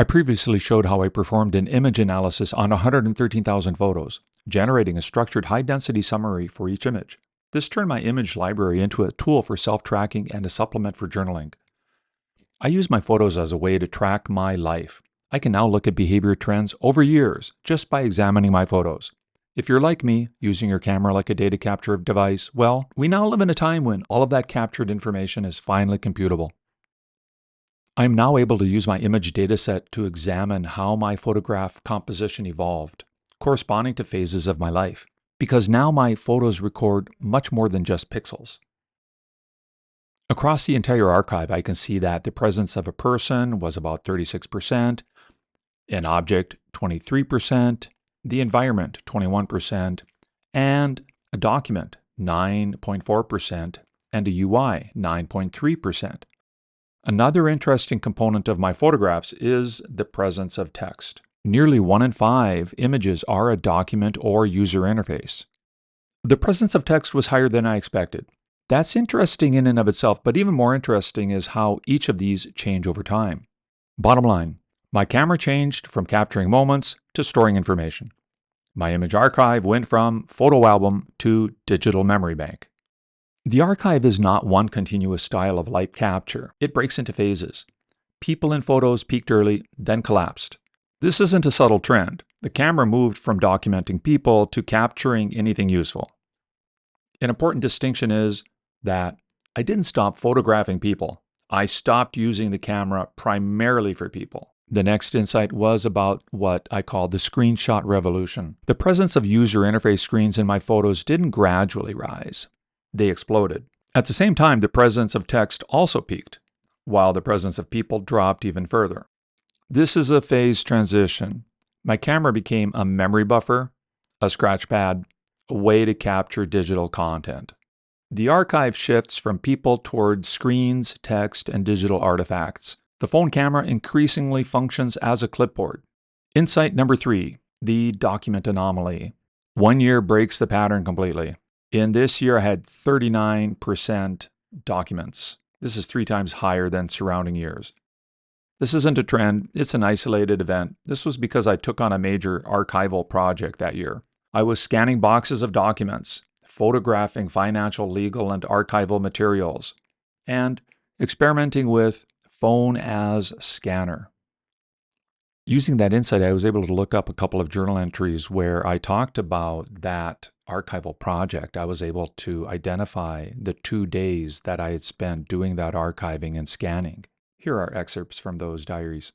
I previously showed how I performed an image analysis on 113,000 photos, generating a structured high-density summary for each image. This turned my image library into a tool for self-tracking and a supplement for journaling. I use my photos as a way to track my life. I can now look at behavior trends over years just by examining my photos. If you're like me, using your camera like a data capture device, well, we now live in a time when all of that captured information is finally computable. I am now able to use my image dataset to examine how my photograph composition evolved, corresponding to phases of my life, because now my photos record much more than just pixels. Across the entire archive, I can see that the presence of a person was about 36%, an object 23%, the environment 21%, and a document 9.4%, and a UI 9.3%. Another interesting component of my photographs is the presence of text. Nearly 1 in 5 images are a document or user interface. The presence of text was higher than I expected. That's interesting in and of itself, but even more interesting is how each of these change over time. Bottom line, my camera changed from capturing moments to storing information. My image archive went from photo album to digital memory bank. The archive is not one continuous style of light capture. It breaks into phases. People in photos peaked early, then collapsed. This isn't a subtle trend. The camera moved from documenting people to capturing anything useful. An important distinction is that I didn't stop photographing people. I stopped using the camera primarily for people. The next insight was about what I call the screenshot revolution. The presence of user interface screens in my photos didn't gradually rise. They exploded. At the same time, the presence of text also peaked, while the presence of people dropped even further. This is a phase transition. My camera became a memory buffer, a scratch pad, a way to capture digital content. The archive shifts from people towards screens, text, and digital artifacts. The phone camera increasingly functions as a clipboard. Insight number 3, the document anomaly. 1 year breaks the pattern completely. In this year, I had 39% documents. This is 3 times higher than surrounding years. This isn't a trend, it's an isolated event. This was because I took on a major archival project that year. I was scanning boxes of documents, photographing financial, legal, and archival materials, and experimenting with phone as scanner. Using that insight, I was able to look up a couple of journal entries where I talked about that archival project. I was able to identify the 2 days that I had spent doing that archiving and scanning. Here are excerpts from those diaries.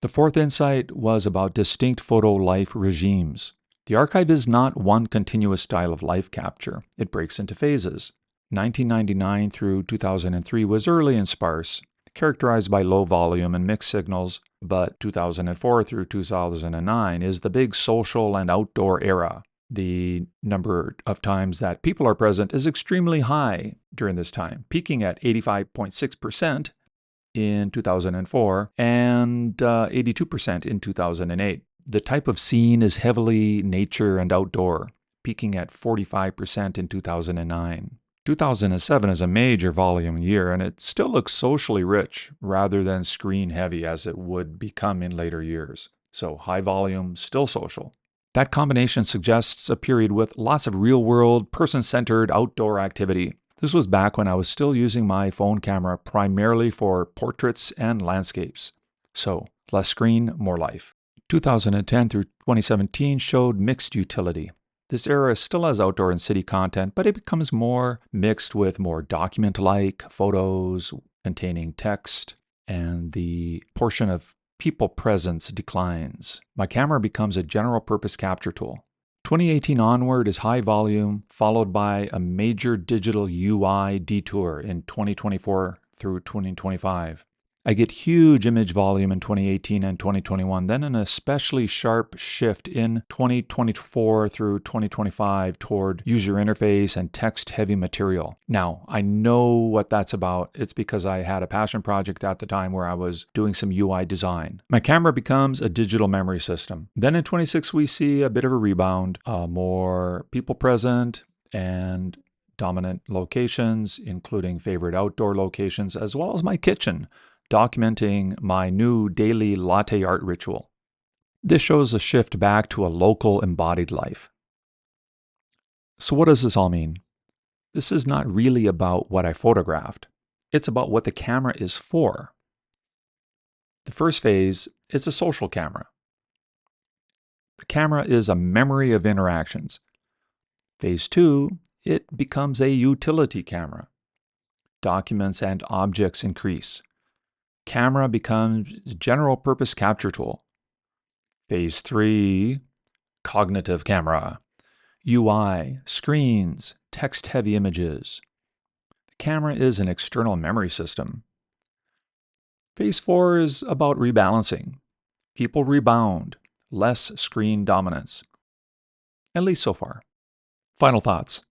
The 4th insight was about distinct photo life regimes. The archive is not one continuous style of life capture. It breaks into phases. 1999 through 2003 was early and sparse, characterized by low volume and mixed signals, but 2004 through 2009 is the big social and outdoor era. The number of times that people are present is extremely high during this time, peaking at 85.6% in 2004 and 82% in 2008. The type of scene is heavily nature and outdoor, peaking at 45% in 2009. 2007 is a major volume year, and it still looks socially rich rather than screen heavy as it would become in later years. So high volume, still social. That combination suggests a period with lots of real-world, person-centered outdoor activity. This was back when I was still using my phone camera primarily for portraits and landscapes. So less screen, more life. 2010 through 2017 showed mixed utility. This era still has outdoor and city content, but it becomes more mixed with more document-like photos containing text, and the portion of people presence declines. My camera becomes a general-purpose capture tool. 2018 onward is high volume, followed by a major digital UI detour in 2024 through 2025. I get huge image volume in 2018 and 2021, then an especially sharp shift in 2024 through 2025 toward user interface and text-heavy material. Now, I know what that's about. It's because I had a passion project at the time where I was doing some UI design. My camera becomes a digital memory system. Then in 26, we see a bit of a rebound, more people present and dominant locations, including favorite outdoor locations, as well as my kitchen. documenting my new daily latte art ritual. This shows a shift back to a local embodied life. So what does this all mean? This is not really about what I photographed. It's about what the camera is for. The first phase is a social camera. The camera is a memory of interactions. Phase 2, it becomes a utility camera. Documents and objects increase. Camera becomes general purpose capture tool. Phase 3, cognitive camera. UI, screens, text-heavy images. The camera is an external memory system. Phase 4 is about rebalancing. People rebound, less screen dominance. At least so far. Final thoughts.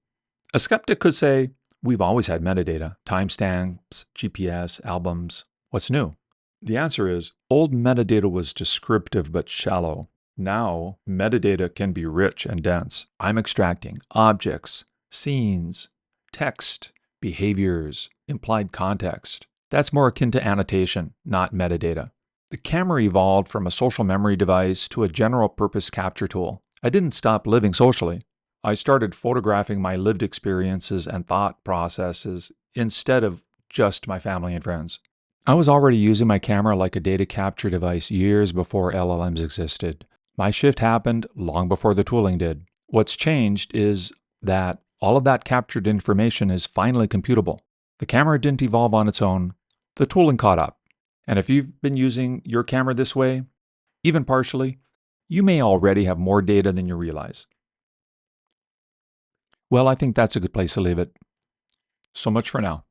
A skeptic could say, we've always had metadata, timestamps, GPS, albums. What's new? The answer is, old metadata was descriptive but shallow. Now, metadata can be rich and dense. I'm extracting objects, scenes, text, behaviors, implied context. That's more akin to annotation, not metadata. The camera evolved from a social memory device to a general purpose capture tool. I didn't stop living socially. I started photographing my lived experiences and thought processes instead of just my family and friends. I was already using my camera like a data capture device years before LLMs existed. My shift happened long before the tooling did. What's changed is that all of that captured information is finally computable. The camera didn't evolve on its own. The tooling caught up. And if you've been using your camera this way, even partially, you may already have more data than you realize. Well, I think that's a good place to leave it. So much for now.